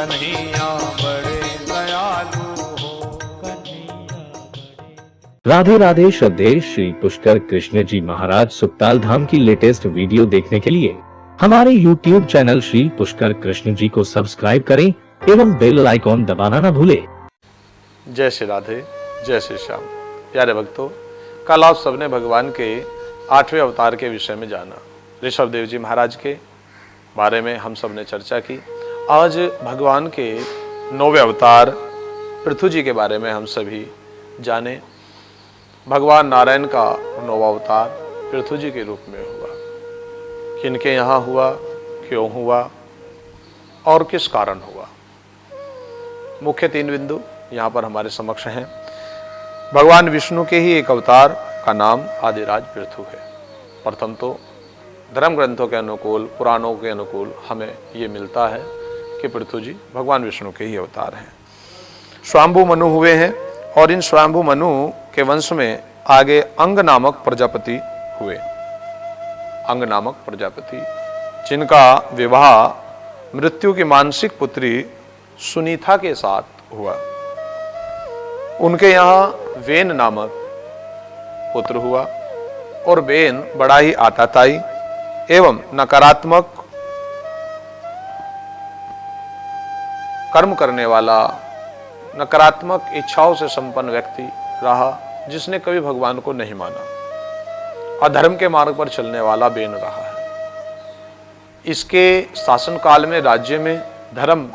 कन्हैया बड़े दयालु हो। राधे राधे। श्रद्धेय श्री पुष्कर कृष्ण जी महाराज सुखताल धाम की लेटेस्ट वीडियो देखने के लिए हमारे YouTube चैनल श्री पुष्कर कृष्ण जी को सब्सक्राइब करें एवं बेल आइकॉन दबाना न भूलें। जय श्री राधे, जय श्री श्याम। प्यारे भक्तों, कल आप सबने भगवान के 8वें अवतार के विषय में जाना। ऋषभ देव जी महाराज के बारे में हम सब ने चर्चा की। आज भगवान के 9वें अवतार पृथु जी के बारे में हम सभी जाने। भगवान नारायण का 9वां अवतार पृथु जी के रूप में हुआ। किनके यहाँ हुआ, क्यों हुआ और किस कारण हुआ, मुख्य 3 बिंदु यहाँ पर हमारे समक्ष हैं। भगवान विष्णु के ही एक अवतार का नाम आदिराज पृथु है। प्रथम तो धर्म ग्रंथों के अनुकूल, पुराणों के अनुकूल हमें ये मिलता है कि पृथु जी भगवान विष्णु के ही अवतार हैं। स्वायंभू मनु हुए हैं और इन स्वायंभू मनु के वंश में आगे अंग नामक प्रजापति हुए। अंग नामक प्रजापति जिनका विवाह मृत्यु की मानसिक पुत्री सुनीता के साथ हुआ। उनके यहाँ वेन नामक पुत्र हुआ और वेन बड़ा ही आताताई एवं नकारात्मक कर्म करने वाला, नकारात्मक इच्छाओं से संपन्न व्यक्ति रहा, जिसने कभी भगवान को नहीं माना। अधर्म के मार्ग पर चलने वाला बेन रहा है। इसके शासन काल में राज्य में धर्म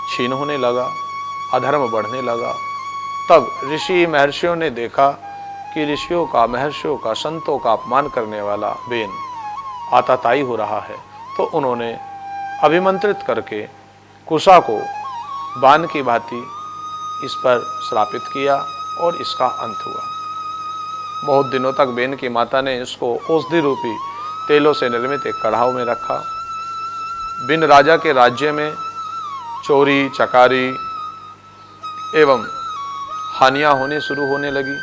छीन होने लगा, अधर्म बढ़ने लगा। तब ऋषि महर्षियों ने देखा कि ऋषियों का, महर्षियों का, संतों का अपमान करने वाला बेन आताताई हो रहा है। तो उन्होंने अभिमंत्रित करके कुशा को बाण की भांति इस पर श्रापित किया और इसका अंत हुआ। बहुत दिनों तक बेन की माता ने इसको औषधि रूपी तेलों से निर्मित एक कढ़ाव में रखा। बिन राजा के राज्य में चोरी चकारी एवं हानियां होने शुरू होने लगी।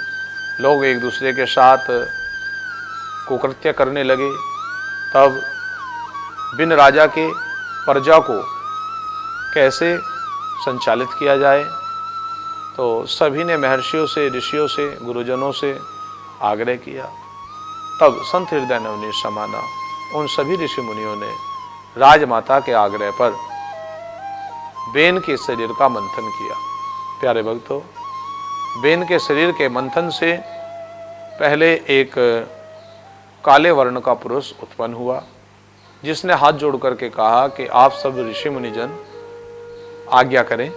लोग एक दूसरे के साथ कुकृत्य करने लगे। तब बिन राजा के प्रजा को कैसे संचालित किया जाए, तो सभी ने महर्षियों से, ऋषियों से, गुरुजनों से आग्रह किया। तब संत हृदय नवनीत समाना उन सभी ऋषि मुनियों ने राजमाता के आग्रह पर बेन के शरीर का मंथन किया। प्यारे भक्तों, बेन के शरीर के मंथन से पहले एक काले वर्ण का पुरुष उत्पन्न हुआ, जिसने हाथ जोड़ करके कहा कि आप सब ऋषि मुनिजन आज्ञा करें,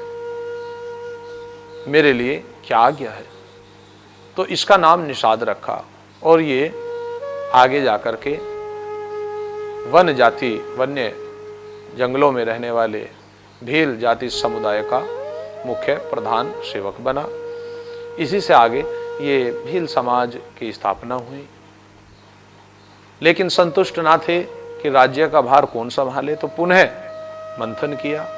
मेरे लिए क्या आज्ञा है। तो इसका नाम निषाद रखा और ये आगे जाकर के वन जाति, वन्य जंगलों में रहने वाले भील जाति समुदाय का मुख्य प्रधान सेवक बना। इसी से आगे ये भील समाज की स्थापना हुई। लेकिन संतुष्ट ना थे कि राज्य का भार कौन संभाले, तो पुनः मंथन किया।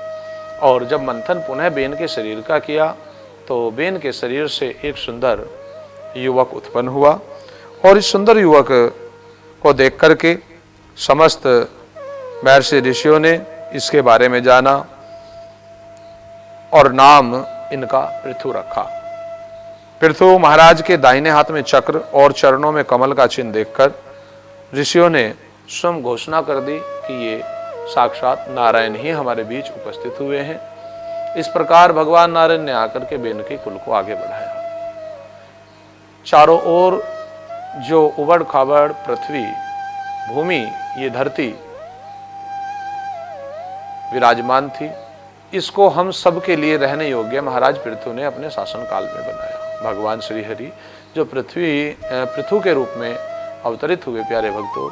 और जब मंथन पुनः बेन के शरीर का किया, तो बेन के शरीर से एक सुंदर युवक उत्पन्न हुआ। और इस सुंदर युवक को देख करके समस्त महर्षि ऋषियों ने इसके बारे में जाना और नाम इनका पृथु रखा। पृथु महाराज के दाहिने हाथ में चक्र और चरणों में कमल का चिन्ह देखकर ऋषियों ने स्वयं घोषणा कर दी कि ये साक्षात नारायण ही हमारे बीच उपस्थित हुए हैं। इस प्रकार भगवान नारायण ने आकर के बेन के कुल को आगे बढ़ाया। चारों ओर जो उबड़ खाबड़ पृथ्वी, भूमि, ये धरती विराजमान थी, इसको हम सबके लिए रहने योग्य महाराज पृथु ने अपने शासन काल में बनाया। भगवान श्री हरि जो पृथु के रूप में अवतरित हुए, प्यारे भक्तों,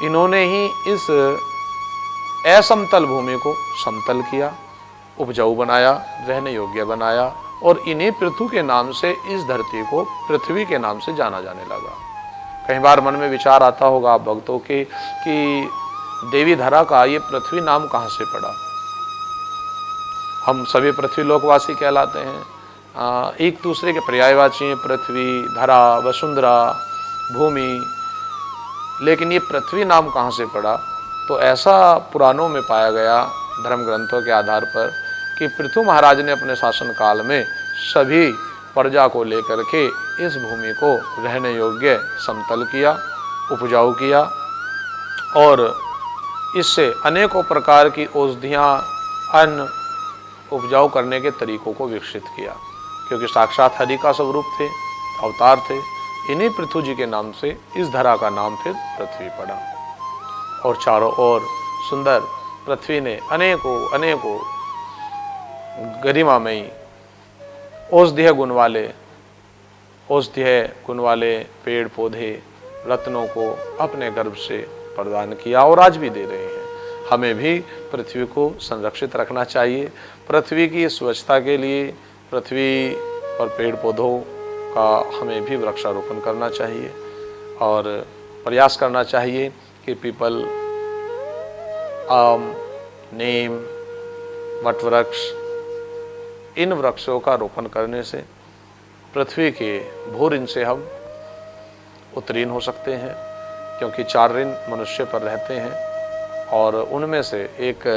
इन्होंने ही इस असमतल भूमि को समतल किया, उपजाऊ बनाया, रहने योग्य बनाया और इन्हीं पृथु के नाम से इस धरती को पृथ्वी के नाम से जाना जाने लगा। कई बार मन में विचार आता होगा आप भक्तों के कि देवी धरा का ये पृथ्वी नाम कहाँ से पड़ा। हम सभी पृथ्वी लोकवासी कहलाते हैं, एक दूसरे के पर्यायवाची हैं, पृथ्वी, धरा, वसुंधरा, भूमि। लेकिन ये पृथ्वी नाम कहाँ से पड़ा, तो ऐसा पुराणों में पाया गया, धर्म ग्रंथों के आधार पर कि पृथु महाराज ने अपने शासन काल में सभी प्रजा को लेकर के इस भूमि को रहने योग्य समतल किया, उपजाऊ किया और इससे अनेकों प्रकार की औषधियाँ, अन्न उपजाऊ करने के तरीकों को विकसित किया, क्योंकि साक्षात हरि का स्वरूप थे, अवतार थे। इन्हीं पृथु जी के नाम से इस धरा का नाम फिर पृथ्वी पड़ा और चारों ओर सुंदर पृथ्वी ने अनेकों गरिमामयी औषधीय गुण वाले पेड़ पौधे रत्नों को अपने गर्भ से प्रदान किया और आज भी दे रहे हैं। हमें भी पृथ्वी को संरक्षित रखना चाहिए। पृथ्वी की स्वच्छता के लिए पृथ्वी पर पेड़ पौधों का हमें भी वृक्षारोपण करना चाहिए और प्रयास करना चाहिए कि पीपल, आम, नीम, वटवृक्ष, इन वृक्षों का रोपण करने से पृथ्वी के भू ऋण से हम उत्तीर्ण हो सकते हैं, क्योंकि 4 ऋण मनुष्य पर रहते हैं और उनमें से एक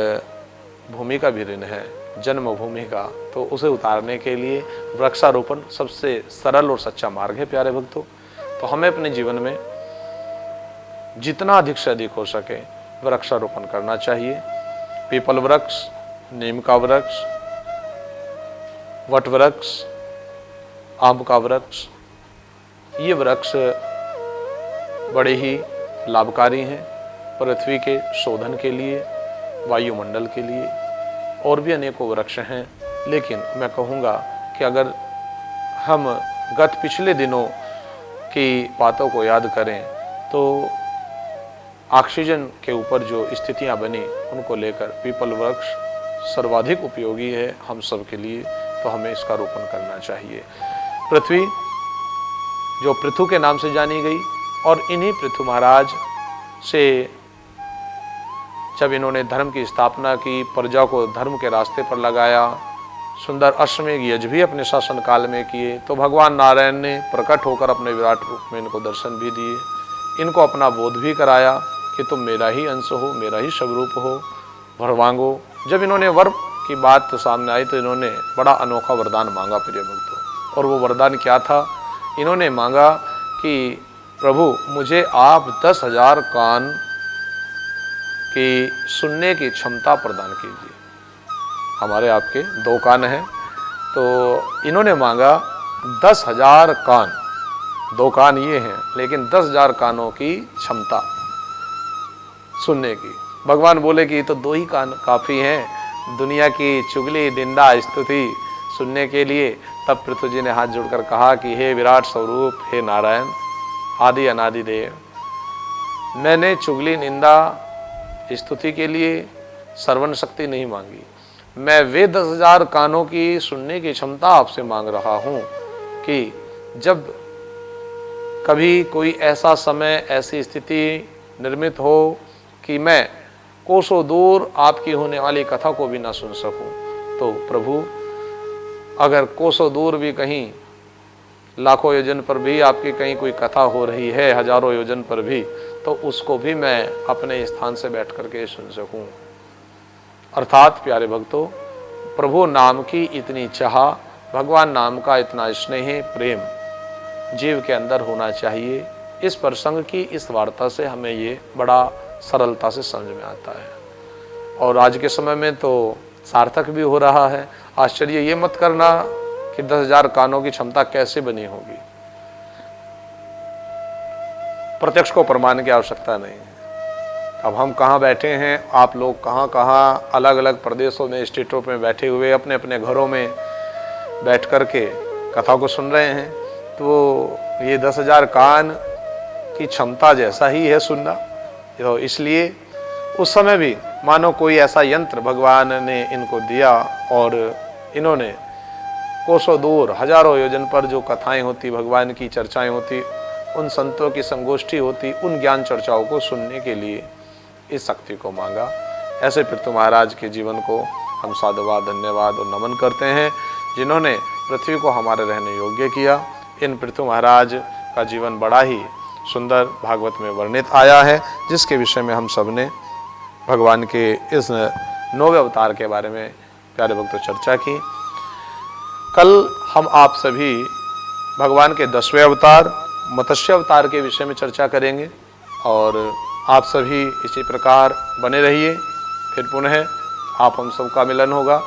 भूमि का भी ऋण है, जन्मभूमि का। तो उसे उतारने के लिए वृक्षारोपण सबसे सरल और सच्चा मार्ग है प्यारे भक्तों। तो हमें अपने जीवन में जितना अधिक से अधिक हो सके वृक्षारोपण करना चाहिए। पीपल वृक्ष, नीम का वृक्ष, वट वृक्ष, आम का वृक्ष, ये वृक्ष बड़े ही लाभकारी हैं पृथ्वी के शोधन के लिए, वायुमंडल के लिए। और भी अनेकों वृक्ष हैं, लेकिन मैं कहूँगा कि अगर हम पिछले दिनों की बातों को याद करें तो ऑक्सीजन के ऊपर जो स्थितियां बनी उनको लेकर पीपल वृक्ष सर्वाधिक उपयोगी है हम सब के लिए। तो हमें इसका रोपण करना चाहिए। पृथ्वी जो पृथु के नाम से जानी गई और इन्हीं पृथु महाराज से जब इन्होंने धर्म की स्थापना की, प्रजा को धर्म के रास्ते पर लगाया, सुंदर अश्वमेध यज्ञ भी अपने शासन काल में किए, तो भगवान नारायण ने प्रकट होकर अपने विराट रूप में इनको दर्शन भी दिए, इनको अपना बोध भी कराया कि तुम मेरा ही अंश हो, मेरा ही स्वरूप हो, वर मांगो। जब इन्होंने वर की बात तो सामने आई तो इन्होंने बड़ा अनोखा वरदान मांगा प्रिय भक्तों। और वो वरदान क्या था? इन्होंने मांगा कि प्रभु मुझे आप 10,000 कान की सुनने की क्षमता प्रदान कीजिए। हमारे आपके 2 कान हैं, तो इन्होंने मांगा 10,000 कान। 2 कान ये हैं, लेकिन 10,000 कानों की क्षमता सुनने की। भगवान बोले कि तो 2 ही कान काफ़ी हैं दुनिया की चुगली, निंदा, स्तुति सुनने के लिए। तब पृथु जी ने हाथ जोड़कर कहा कि हे विराट स्वरूप, हे नारायण आदि अनादि देव, मैंने चुगली, निंदा, स्तुति के लिए श्रवण शक्ति नहीं मांगी, मैं वे 10,000 कानों की सुनने की क्षमता आपसे मांग रहा हूँ कि जब कभी कोई ऐसा समय, ऐसी स्थिति निर्मित हो कि मैं कोसों दूर आपकी होने वाली कथा को भी ना सुन सकूं, तो प्रभु अगर कोसों दूर भी कहीं लाखों योजन पर भी आपकी कहीं कोई कथा हो रही है, हजारों योजन पर भी, तो उसको भी मैं अपने स्थान से बैठ करके सुन सकूं। अर्थात प्यारे भक्तों, प्रभु नाम की इतनी चाह, भगवान नाम का इतना स्नेह, प्रेम जीव के अंदर होना चाहिए। इस प्रसंग की, इस वार्ता से हमें ये बड़ा सरलता से समझ में आता है और आज के समय में तो सार्थक भी हो रहा है। आश्चर्य ये मत करना कि 10,000 कानों की क्षमता कैसे बनी होगी। प्रत्यक्ष को प्रमाण की आवश्यकता नहीं है। अब हम कहाँ बैठे हैं, आप लोग कहाँ कहाँ अलग अलग प्रदेशों में, स्टेटों में बैठे हुए अपने अपने घरों में बैठ कर के कथा को सुन रहे हैं, तो ये 10,000 कान की क्षमता जैसा ही है सुनना। तो इसलिए उस समय भी मानो कोई ऐसा यंत्र भगवान ने इनको दिया और इन्होंने कोसों दूर, हजारों योजन पर जो कथाएं होती, भगवान की चर्चाएं होती, उन संतों की संगोष्ठी होती, उन ज्ञान चर्चाओं को सुनने के लिए इस शक्ति को मांगा। ऐसे पृथु महाराज के जीवन को हम साधुवाद, धन्यवाद और नमन करते हैं, जिन्होंने पृथ्वी को हमारे रहने योग्य किया। इन पृथु महाराज का जीवन बड़ा ही सुंदर भागवत में वर्णित आया है, जिसके विषय में हम सब ने भगवान के इस 9वें अवतार के बारे में प्यारे भक्तों चर्चा की। कल हम आप सभी भगवान के 10वें अवतार मत्स्य अवतार के विषय में चर्चा करेंगे और आप सभी इसी प्रकार बने रहिए। फिर पुनः आप हम सबका मिलन होगा।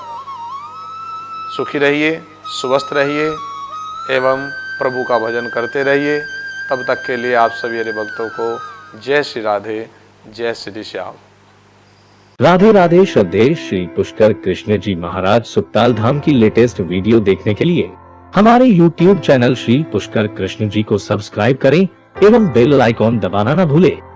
सुखी रहिए, स्वस्थ रहिए एवं प्रभु का भजन करते रहिए। तब तक के लिए आप सभी हरि भक्तों को जय श्री राधे, जय श्री श्याम। राधे राधे। श्रद्धेय श्री पुष्कर कृष्ण जी महाराज सुक्ताल धाम की लेटेस्ट वीडियो देखने के लिए हमारे YouTube चैनल श्री पुष्कर कृष्ण जी को सब्सक्राइब करें एवं बेल आइकॉन दबाना न भूलें।